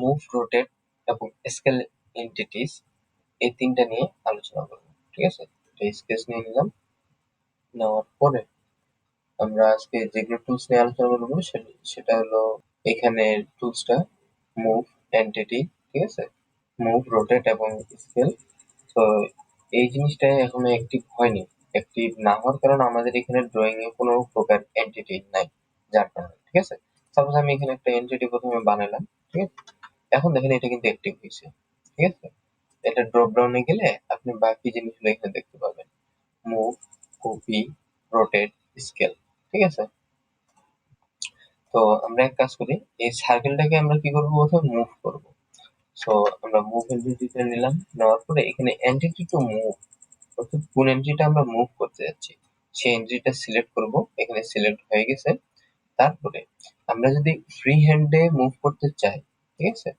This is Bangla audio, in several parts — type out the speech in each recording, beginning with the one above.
মুভ, রোটেট এবং স্কেল এন্টিটিস, এই তিনটা নিয়ে আলোচনা করবো। ঠিক আছে, স্কেচ নিয়ে নিলাম। নেওয়ার পরে আমরা আজকে যেগুলো টুলস নিয়ে আলোচনা করবো সেটা হলো এখানে টুলসটা মুভ, এন্টিটি, ঠিক আছে, মুভ, রোটেট এবং স্কেল। তো এই জিনিসটা এখনো অ্যাক্টিভ হয়নি। অ্যাক্টিভ না হওয়ার কারণ আমাদের এখানে ড্রয়িং এ কোনো প্রকার এন্টিটি নাই, যার কারণে। ঠিক আছে, সাপোজ আমি এখানে একটা এন্টিটি প্রথমে বানালাম। ঠিক আছে, এখন দেখেন এটা কিন্তু অ্যাক্টিভ হয়েছে। ঠিক আছে, এটা ড্রপ ডাউনে গেলে আপনি বাকি জিনিসগুলো এখানে দেখতে পাবেন, মুভ, কপি, রোটেট, স্কেল। ঠিক আছে, তো আমরা এক কাজ করি, এই সার্কেলটাকে আমরা কি করবো, প্রথমে মুভ করব। সো আমরা মুভ এন্টিটিতে নিলাম, নেওয়ার পরে এখানে এন্টিটি টু মুভ, অর্থাৎ কোন এন্ট্রিটা আমরা মুভ করতে যাচ্ছি সেই এন্ট্রিটা সিলেক্ট করব। এখানে সিলেক্ট হয়ে গেছে। তারপরে আমরা যদি ফ্রি হ্যান্ডে মুভ করতে চাই, ঠিক আছে,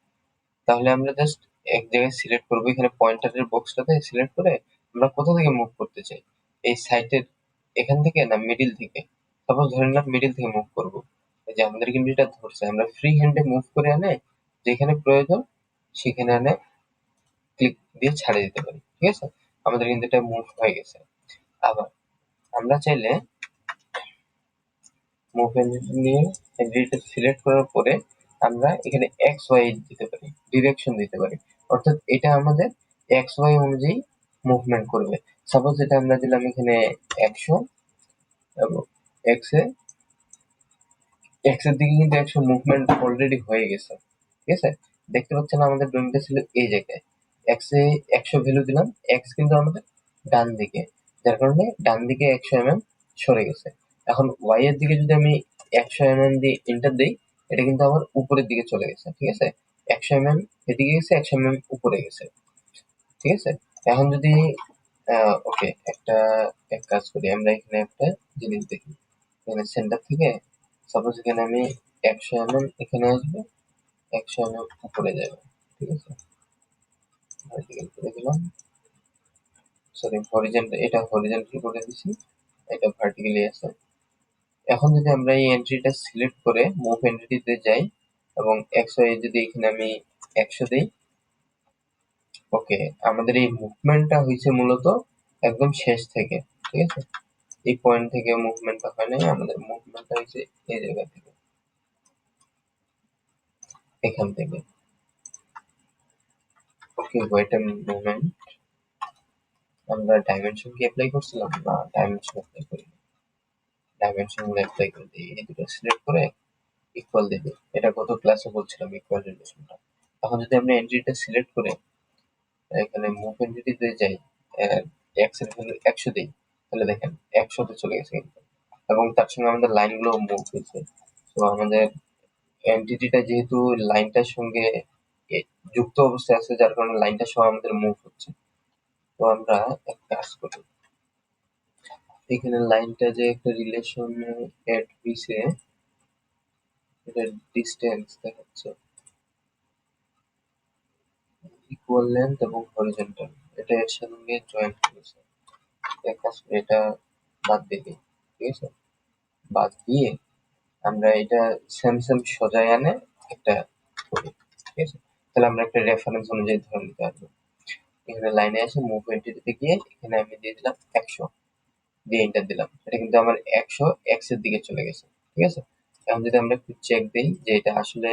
তাহলে আমরা জাস্ট এক জায়গায় সিলেক্ট করব, এখানে পয়েন্টারের বক্সটাতে সিলেক্ট করে আমরা কোথা থেকে মুভ করতে চাই, এই সাইটের এখান থেকে না মিডিল থেকে। সাপোজ ধরে নিলাম মিডিল থেকে মুভ করব, এই যে আমাদের কিন্তু এটা ধরছে, আমরা ফ্রি হ্যান্ডে মুভ করে আনে যেখানে প্রয়োজন সেখানে আনে ক্লিক দিয়ে ছাড়িয়ে দিতে পারি। ঠিক আছে, আমাদের কিন্তু এটা মুভ হয়ে গেছে। আবার আমরা চাইলে মুভ এন্টিটি নিয়ে এন্টিটিটা সিলেক্ট করার পরে আমরা এখানে এক্স ওয়াই দিতে পারি, ডিরেকশন দিতে পারি, অর্থাৎ এটা আমাদের এক্স ওয়াই অনুযায়ী মুভমেন্ট করবে। সাপোজ এটা আমরা দিলাম এখানে 100 এবং এক্স এর দিকে কিন্তু 100 মুভমেন্ট অলরেডি হয়ে গেছে। ঠিক আছে, দেখতে পাচ্ছেন আমাদের ড্রয়িংটা ছিল এই জায়গায়, এক্স এ 100 ভ্যালু দিলাম, এক্স কিন্তু আমাদের ডান দিকে, যার কারণে ডান দিকে 100 mm সরে গেছে। এখন ওয়াই এর দিকে যদি আমি 100 mm দিয়ে এন্টার দেই, এটা কিন্তু আবার উপরের দিকে চলে গেছে। ঠিক আছে, 100 mm এদিকে গেছে, 100 mm উপরে গেছে। ঠিক আছে, এখন যদি ওকে একটা এক কাজ করি, আমরা এখানে একটা জিনিস দেখি, এখানে সেন্টার থেকে সাপোজ এখানে আমি 100 mm এখানে আসবে, 100 mm উপরে যাবে। ঠিক আছে, ভার্টিক্যাল করে দিলাম, সরি হরিজন্টাল, এটা হরিজন্টাল করে দিছি, এটা ভার্টিক্যালি আছে। এখন যদি আমরা এই এন্ট্রিটা সিলেক্ট করে মুভ এন্ট্রিতে যাই এবং এক্স ওয়াই যদি এখানে আমি 100 দেই, ওকে, আমাদের এই মুভমেন্টটা হয়েছে মূলত একদম শেষ থেকে। ঠিক আছে, এই পয়েন্ট থেকে মুভমেন্টটা হয় নাই, আমাদের মুভমেন্টটা হয়েছে এই জায়গা থেকে, এখান থেকে। ওকে, ওয়েট এ মোমেন্ট, আমরা ডাইমেনশন কি অ্যাপ্লাই করছিলাম? না, ডাইমেনশন অ্যাপ্লাই করি, ডাইমেনশন গুলো অ্যাপ্লাই করে দিই, এই দুটো সিলেক্ট করে ইকুয়াল দিবি, এটা কত ক্লাসে বলছিলাম ইকুয়াল রিলেশনটা। এখন যদি আমরা এন্ট্রিটা সিলেক্ট করে এখানে মুভ এন্টিটিতে যাই, এক্স এর ভ্যালু 100 দিই, তাহলে দেখেন 100 তে চলে গেছে কিন্তু, এবং তার সঙ্গে আমাদের লাইনগুলো মুভ হয়েছে। তো আমাদের এন্টিটিটা যেহেতু লাইনটার সঙ্গে যুক্ত অবস্থায় আছে, যার কারণে লাইনটা সহ আমাদের মুভ হচ্ছে। তো আমরা এক কাজ করি, এখানে লাইনটা যে একটা রিলেশন এড হইছে, এটা ডিসটেন্স দেখাচ্ছে, ইকুয়াল লেন্থ এবং হরিজন্টাল, এটা এর সঙ্গে জয়েন্ট করেছে। এক কাজ করি, এটা বাদ দিয়ে দিই। ঠিক আছে, বাদ দিয়ে আমরা এটা সেম সেম সোজায় আনে একটা করি। ঠিক আছে, তাহলে আমরা একটা রেফারেন্স অনুযায়ী ধরে নিতে পারবো। এখানে লাইনে এসে মুভ এন্টিটিতে গিয়ে এখানে আমি দিয়ে দিলাম 100, দিয়ে এন্টার দিলাম, এটা কিন্তু আমার 100 এক্স এর দিকে চলে গেছে। ঠিক আছে, এখন যদি আমরা একটু চেক দিই যে এটা আসলে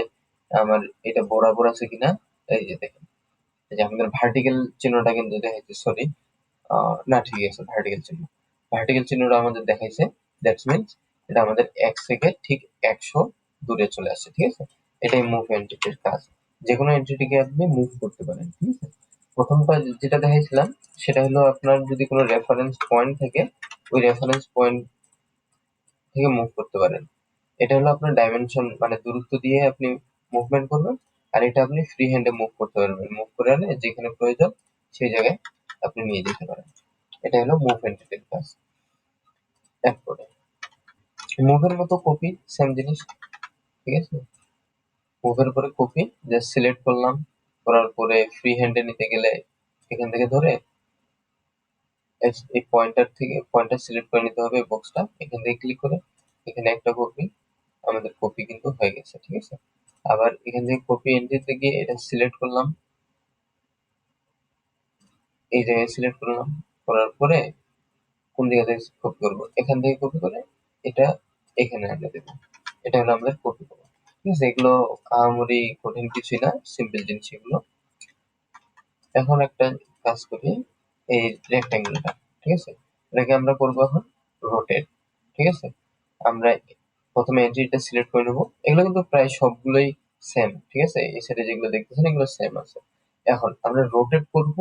আমার এটা বরাবর আছে কিনা, এই যে দেখেন, এই যে আমাদের ভার্টিক্যাল চিহ্নটা কিন্তু দেখাইছে, সরি না ঠিক আছে, ভার্টিক্যাল চিহ্নটা আমাদের দেখাইছে, দ্যাটস মিনস এটা আমাদের এক্স থেকে ঠিক 100 দূরে চলে আসছে। ঠিক আছে, এটাই মুভ এন্টিটির কাজ, যে কোনো এন্টিটিকে আপনি মুভ করতে পারেন। ঠিক আছে, প্রথমটা যেটা দেখাইছিলাম সেটা হলো আপনার যদি কোনো রেফারেন্স পয়েন্ট থাকে, ওই রেফারেন্স পয়েন্ট থেকে মুভ করতে পারেন। এটা হলো আপনার ডাইমেনশন, মানে দূরত্ব দিয়ে আপনি মুভমেন্ট করবেন। আর এটা আপনি ফ্রি হ্যান্ডে মুভ করতে পারবেন, মুভ করে আনে যেখানে প্রয়োজন সেই জায়গায় আপনি নিয়ে যেতে পারেন। এটা হলো মুভ এন্টিটির কাজ। এরপরে মুভের মতো কপি, সেম জিনিস। ঠিক আছে, মুভের পরে কপি, জাস্ট সিলেক্ট করলাম, করার পরে ফ্রি হ্যান্ডে নিতে গেলে এখান থেকে ধরে এই পয়েন্টার সিলেক্ট করে নিতে হবে, বক্সটা এখান থেকে ক্লিক করে এখানে একটা কপি, আমাদের কপি কিন্তু হয়ে গেছে। ঠিক আছে, আবার এখান থেকে কপি এন্ট্রিতে গিয়ে এটা সিলেক্ট করলাম, এই জায়গায় সিলেক্ট করলাম, করার পরে কোন দিকে থেকে কপি করবো, এখান থেকে কপি করে এটা এখানে আনতে দেবো। এটা হলো আমাদের কপি করা। ঠিক আছে, এগুলো আহামরি কঠিন কিছুই না, সিম্পল জিনিস এগুলো। এখন একটা কাজ করি, এই রেক্ট্যাঙ্গেলটা, ঠিক আছে, এটাকে আমরা করবো এখন রোটেট। ঠিক আছে, আমরা প্রথমে এন্ট্রিটা সিলেক্ট করে নেবো, এগুলো কিন্তু প্রায় সবগুলোই সেম। ঠিক আছে, এই সাইডে যেগুলো দেখতেছেন এগুলো সেম আছে। এখন আমরা রোটেট করব,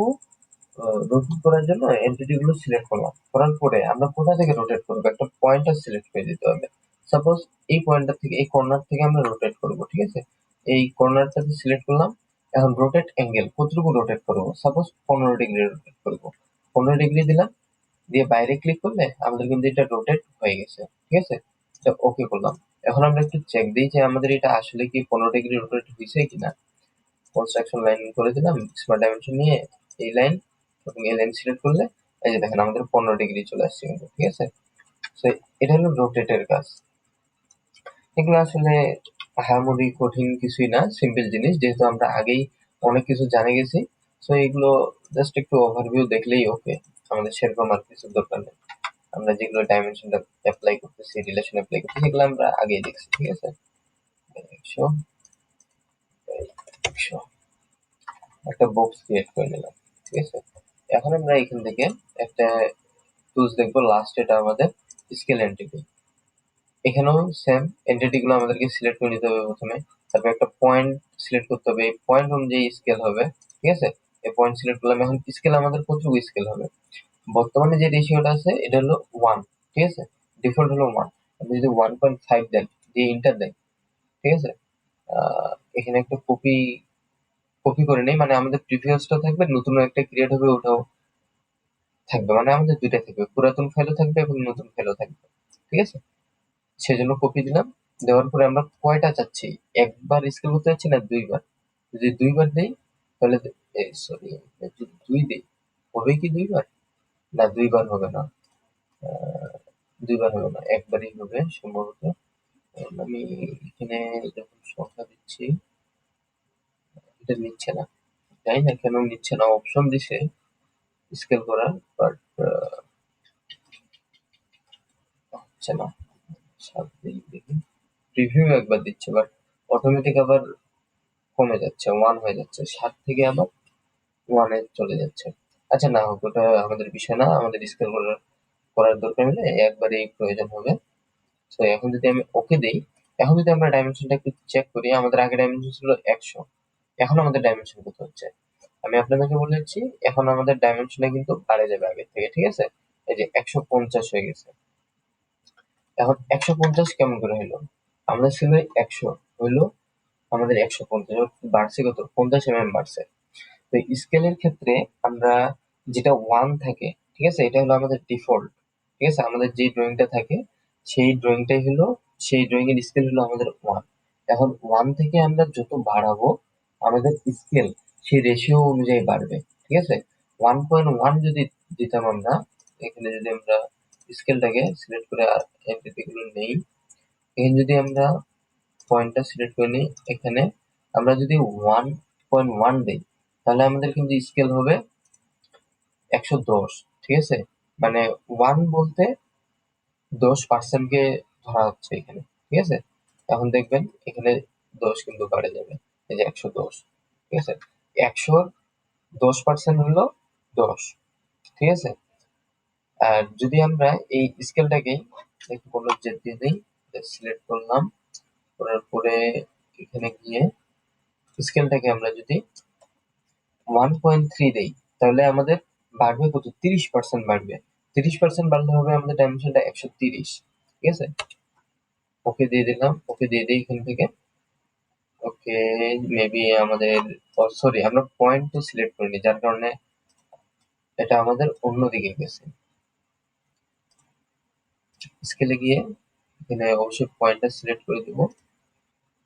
রোটেট করার জন্য এন্টিটি গুলো সিলেক্ট করলাম, করার পরে আমরা কোথা থেকে রোটেট করবো, একটা পয়েন্টার সিলেক্ট করে দিতে হবে। সাপোজ এই পয়েন্টটা থেকে, এই কর্নার থেকে আমরা রোটেট করব। ঠিক আছে, এই কর্নারটাতে সিলেক্ট করলাম। এখন রোটেট অ্যাঙ্গেল কতটুকু রোটেট করবো, সাপোজ 15 ডিগ্রি রোটেট করবো, 15 ডিগ্রি দিলাম, দিয়ে বাইরে ক্লিক করলে আমাদের কিন্তু এটা রোটেট হয়ে গেছে। ঠিক আছে, এটা ওকে করলাম। এখন আমরা একটু চেক দিই যে আমাদের এটা আসলে কি 15 ডিগ্রি রোটেট হয়েছে কিনা। কনস্ট্রাকশন লাইন করে দিলাম, স্মার্ট ডাইমেনশন নিয়ে এই লাইন এবং এই লাইন সিলেক্ট করলে এই যে দেখেন আমাদের 15 ডিগ্রি চলে আসছে কিন্তু। ঠিক আছে, তো এটা হলো রোটেটের কাজ। এগুলো আসলে আহামরি কঠিন কিছুই না, সিম্পল জিনিস, যেহেতু আমরা আগেই অনেক কিছু জানে গেছি। তো এগুলো জাস্ট একটু ওভারভিউ দেখলেই ওকে, আমাদের সেরকম আর কিছু দরকার নেই। আমরা যেগুলো ডাইমেনশনটা অ্যাপ্লাই করতেছি, রিলেশন অ্যাপ্লাই করতেছি, সেগুলো আমরা আগেই দেখছি। ঠিক আছে, 100 100 একটা বক্স ক্রিয়েট করে নিলাম। ঠিক আছে, এখন আমরা এখান থেকে একটা টুলস দেখবো, লাস্ট এটা আমাদের স্কেল এন্টিটি। এখানেও সেম, এন্টিটি গুলো আমাদেরকে সিলেক্ট করে নিতে হবে প্রথমে, তারপর একটা পয়েন্ট সিলেক্ট করতে হবে, এই পয়েন্ট অনুযায়ী স্কেল হবে। ঠিক আছে, এই পয়েন্ট সিলেক্ট করলাম। এখন স্কেল আমাদের কতটুকু স্কেল হবে, বর্তমানে যে রেশিওটা আছে এটা হলো 1। ঠিক আছে, ডিফল্ট হলো 1। আপনি যদি 1.5 দেন, দিয়ে ইন্টার দেন, ঠিক আছে, এখানে একটা কপি কপি করে নেই, মানে আমাদের প্রিভিয়াসটা থাকবে, নতুন একটা ক্রিয়েট হবে, ওটাও থাকবে, মানে আমাদের দুইটা থাকবে, পুরাতন ফাইলও থাকবে এবং নতুন ফাইলও থাকবে। ঠিক আছে, সেজন্য কপি দিলাম। দেওয়ার পরে আমরা কয়টা চাচ্ছি, একবার স্কেল করতে চাচ্ছি না দুইবার। যদি দুইবার দেই তাহলে, সরি, যদি দুই দেই হবে কি দুইবার, না দুইবার হবে না, আহ, দুইবার হবে না, একবারই হবে সম্ভবত। কারণ আমি এখানে যখন সংখ্যা দিচ্ছি এটা নিচ্ছে না, জানি না কেন নিচ্ছে না, অপশন দিছে স্কেল করার, বাট হচ্ছে না। সাত দিই দেখি, প্রিভিউ একবার দিচ্ছে, বাট অটোমেটিক আবার কমে যাচ্ছে, 1 হয়ে যাচ্ছে, 7 থেকে আবার 1 এ চলে যাচ্ছে। আচ্ছা, না হোক, ওটা আমাদের বিষয় না, আমাদের স্কেল করার করার দরকার হলে একবারেই প্রয়োজন হবে। তো এখন যদি আমি ওকে দেই, এখন যদি আমরা ডাইমেনশনটা একটু চেক করি, আমাদের আগে ডাইমেনশন ছিল 100, এখন আমাদের ডাইমেনশন কত হচ্ছে, আমি আপনাদেরকে বলে দিচ্ছি। এখন আমাদের ডাইমেনশনটা কিন্তু বাড়ে যাবে আগের থেকে। ঠিক আছে, এই যে 150 হয়ে গেছে। এখন 150 কেমন করে হলো, আমাদের ছিল 100, হইলো আমাদের 150, বাড়ছে কত, 50 বাড়ছে। তো স্কেলের ক্ষেত্রে আমরা যেটা 1 থাকে, ঠিক আছে, এটা হলো আমাদের ডিফল্ট। ঠিক আছে, আমাদের যে ড্রয়িংটা থাকে সেই ড্রয়িংটাই হলো, সেই ড্রয়িং এর স্কেল হলো আমাদের 1। এখন 1 থেকে আমরা যত বাড়াবো আমাদের স্কেল সেই রেশিও অনুযায়ী বাড়বে। ঠিক আছে, 1.1 যদি দিতাম আমরা, এখানে যদি আমরা স্কেলটাকে সিলেক্ট করে এন্টিটি গুলো নেই, এখানে যদি আমরা পয়েন্টটা সিলেক্ট করে নিই, এখানে আমরা যদি 1.1 দিই তাহলে আমাদের কিন্তু স্কেল হবে 110। ঠিক আছে, মানে 1 বলতে 10% কে ধরা হচ্ছে এখানে। ঠিক আছে, এখন দেখবেন এখানে 10 কিন্তু বাড়ে যাবে, এই যে 110। ঠিক আছে, 110% হলো 10। ঠিক আছে, আর যদি আমরা এই স্কেলটাকে একটু কোনো জেদ দিয়ে দিই, সিলেক্ট করলাম, করার পরে এখানে গিয়ে স্কেলটাকে আমরা যদি 1.3 দেই তাহলে আমাদের বাড়বে কত, 30% বাড়বে। 30% বাড়লে হবে আমাদের ডাইমেনশনটা 130। ঠিক আছে, ওকে দিয়ে দিলাম, ওকে দিয়ে দিই এখান থেকে। ওকে, মেবি আমাদের, সরি, আমরা পয়েন্ট তো সিলেক্ট করিনি, যার কারণে এটা আমাদের অন্যদিকে গেছে। স্কেলে গিয়ে এখানে অবশ্যই পয়েন্টটা সিলেক্ট করে দিব।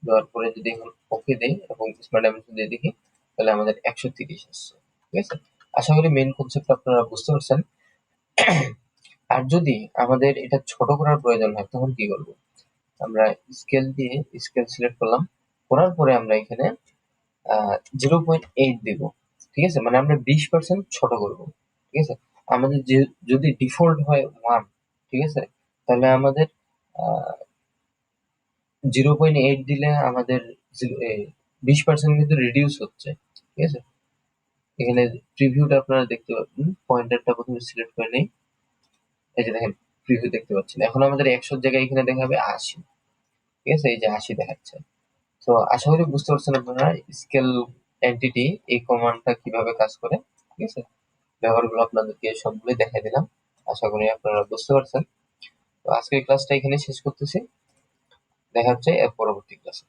দেওয়ার পরে যদি এখন ওকে দেই এবং স্মার্ট ডাইমেনশন দিয়ে দেখি, তাহলে আমাদের 130 আসছে। ঠিক আছে, আশা করি মেইন কনসেপ্ট আপনারা বুঝতে পারছেন। আর যদি আমাদের এটা ছোট করার প্রয়োজন হয় তখন কি করব, আমরা স্কেল দিয়ে স্কেল সিলেক্ট করলাম, করার পরে আমরা এখানে 0.8 দিব, ঠিক আছে, মানে আমরা 20% ছোট করব, ঠিক আছে। আমাদের যদি ডিফল্ট হয় 1, ঠিক আছে, তাহলে আমাদের 0.8 দিলে আমাদের 20% কিন্তু রিডিউস হচ্ছে, ঠিক আছে। এখানে প্রিভিউটা আপনারা দেখতে পাবেন, পয়েন্টারটা প্রথমে সিলেক্ট করে নেই, এই যে দেখেন প্রিভিউ দেখতে পাচ্ছেন। এখন আমাদের 100 জায়গায় এখানে দেখাবে 80, ঠিক আছে, এই যে 80 দেখাচ্ছে। তো আশা করি বুঝতে পারছেন আপনারা স্কেল এন্টিটি এই কমান্ডটা কিভাবে কাজ করে, ঠিক আছে। ব্যবহারগুলো আপনাদেরকে সবগুলোই দেখাই দিলাম, আশা করি আপনারা বুঝতে পারছেন। তো আজকের ক্লাসটা এখানে শেষ করতেছি, দেখা হচ্ছে এর পরবর্তী ক্লাসে।